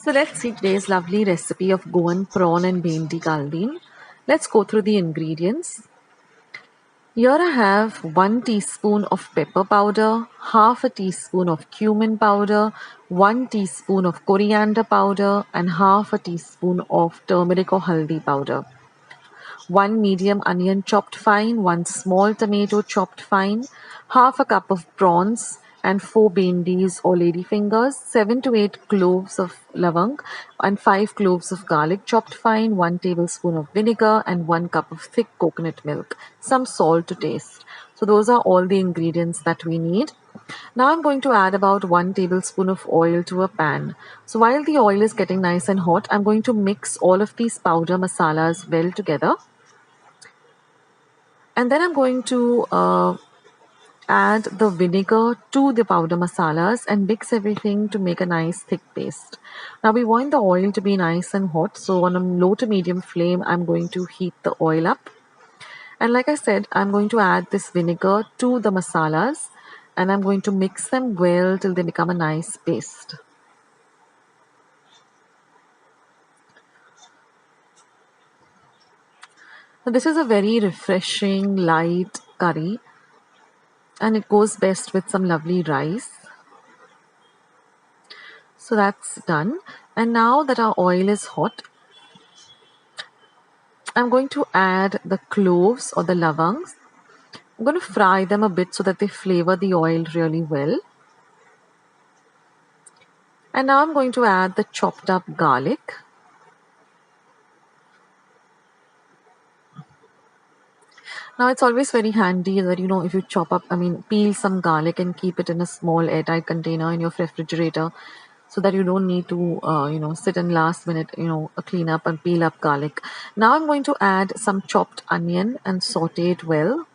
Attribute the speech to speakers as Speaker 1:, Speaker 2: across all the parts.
Speaker 1: So let's see today's lovely recipe of Goan Prawn and Bhendi Caldine. Let's go through the ingredients. Here I have 1 teaspoon of pepper powder, half a teaspoon of cumin powder, 1 teaspoon of coriander powder and half a teaspoon of turmeric or haldi powder. 1 medium onion chopped fine, 1 small tomato chopped fine, half a cup of prawns and 4 bhendis or ladyfingers, 7 to 8 cloves of lavang and 5 cloves of garlic chopped fine, 1 tablespoon of vinegar and 1 cup of thick coconut milk, some salt to taste. So those are all the ingredients that we need. Now I'm going to add about 1 tablespoon of oil to a pan. So while the oil is getting nice and hot, I'm going to mix all of these powder masalas well together. And then I'm going to add the vinegar to the powder masalas and mix everything to make a nice thick paste. Now we want the oil to be nice and hot, so on a low to medium flame I'm going to heat the oil up. And like I said, I'm going to add this vinegar to the masalas and I'm going to mix them well till they become a nice paste. Now this is a very refreshing light curry and it goes best with some lovely rice. So that's done. And now that our oil is hot, I'm going to add the cloves or the lavangs. I'm going to fry them a bit so that they flavor the oil really well. And now I'm going to add the chopped up garlic. Now it's always very handy that, if you peel some garlic and keep it in a small airtight container in your refrigerator so that you don't need to, sit and last minute, clean up and peel up garlic. Now I'm going to add some chopped onion and saute it well.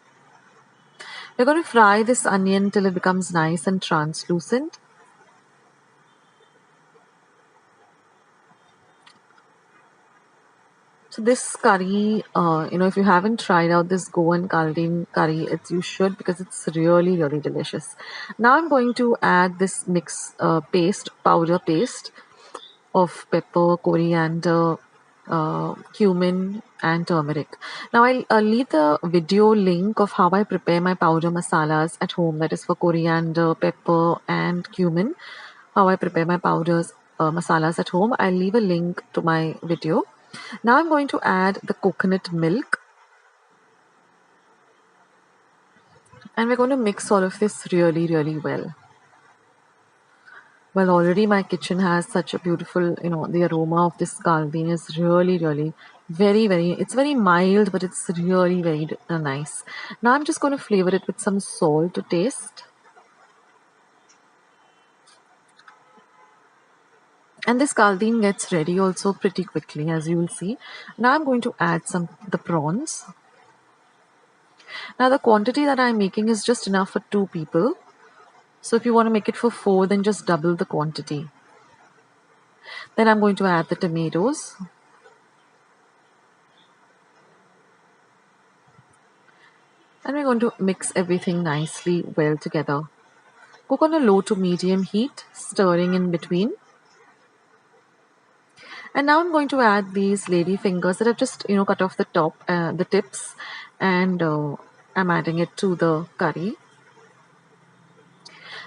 Speaker 1: We're going to fry this onion till it becomes nice and translucent. So this curry, if you haven't tried out this Goan Caldine curry, you should because it's really, really delicious. Now I'm going to add this powder paste of pepper, coriander, cumin and turmeric. Now I'll leave the video link of how I prepare my powder masalas at home, that is for coriander, pepper and cumin, how I prepare my powders masalas at home. I'll leave a link to my video. Now I'm going to add the coconut milk and we're going to mix all of this really, really well. Well, already my kitchen has such a beautiful, the aroma of this caldine is really, really it's very mild, but it's really very nice. Now I'm just going to flavor it with some salt to taste. And this caldine gets ready also pretty quickly, as you will see. Now I'm going to add the prawns. Now the quantity that I'm making is just enough for 2 people. So if you want to make it for 4, then just double the quantity. Then I'm going to add the tomatoes. And we're going to mix everything nicely well together. Cook on a low to medium heat, stirring in between. And now I'm going to add these lady fingers that I've just cut off the tips, and I'm adding it to the curry.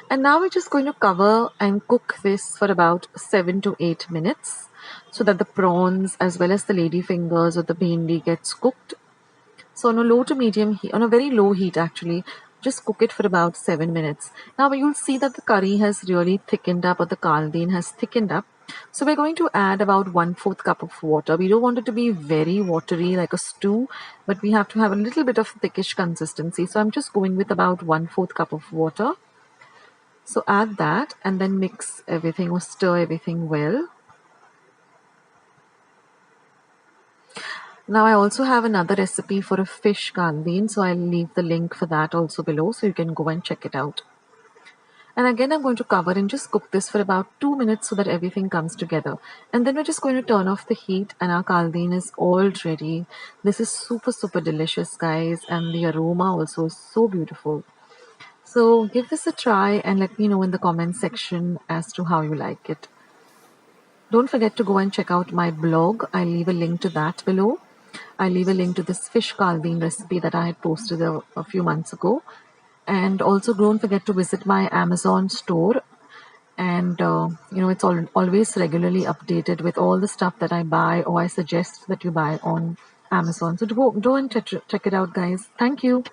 Speaker 1: And now we're just going to cover and cook this for about 7 to 8 minutes so that the prawns as well as the lady fingers or the bhendi gets cooked. So on a low to medium heat, on a very low heat actually, just cook it for about 7 minutes. Now you'll see that the curry has really thickened up, or the caldine has thickened up. So we're going to add about 1/4 cup of water. We don't want it to be very watery like a stew, but we have to have a little bit of thickish consistency. So I'm just going with about 1/4 cup of water. So add that and then mix everything or stir everything well. Now I also have another recipe for a fish caldine, so I'll leave the link for that also below so you can go and check it out. And again I'm going to cover and just cook this for about 2 minutes so that everything comes together. And then we're just going to turn off the heat and our caldine is all ready. This is super, super delicious, guys, and the aroma also is so beautiful. So give this a try and let me know in the comment section as to how you like it. Don't forget to go and check out my blog. I'll leave a link to that below. I'll leave a link to this fish caldeen recipe that I had posted a few months ago. And also don't forget to visit my Amazon store. And it's always regularly updated with all the stuff that I buy or I suggest that you buy on Amazon. So go and check it out, guys. Thank you.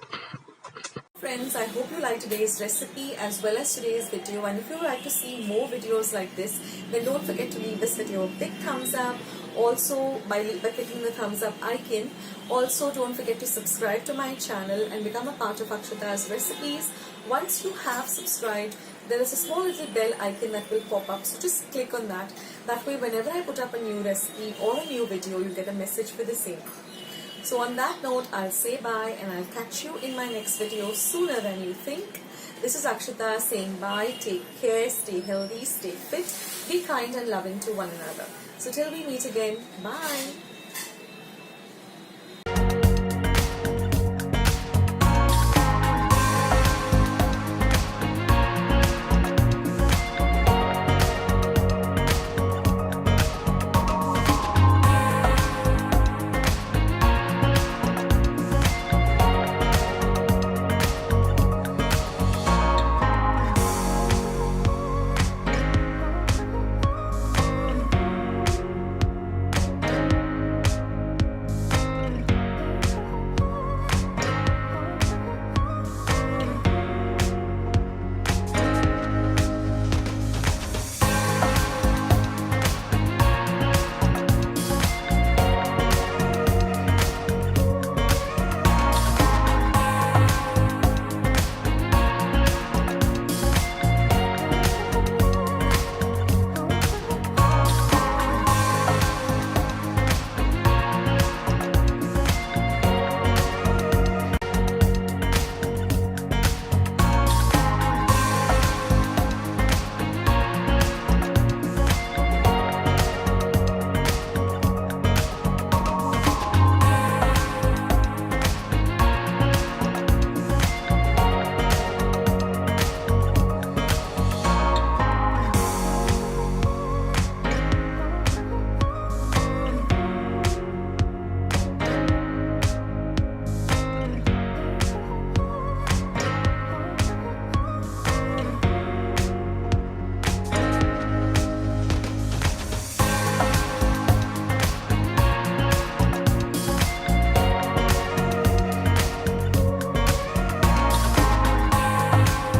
Speaker 2: Friends, I hope you liked today's recipe as well as today's video, and if you would like to see more videos like this, then don't forget to leave this video a big thumbs up. Also, by clicking the thumbs up icon. Also, don't forget to subscribe to my channel and become a part of Akshata's recipes. Once you have subscribed, there is a small little bell icon that will pop up, so just click on that. That way, whenever I put up a new recipe or a new video, you get a message for the same. So on that note, I'll say bye and I'll catch you in my next video sooner than you think. This is Akshata saying bye, take care, stay healthy, stay fit, be kind and loving to one another. So till we meet again, bye.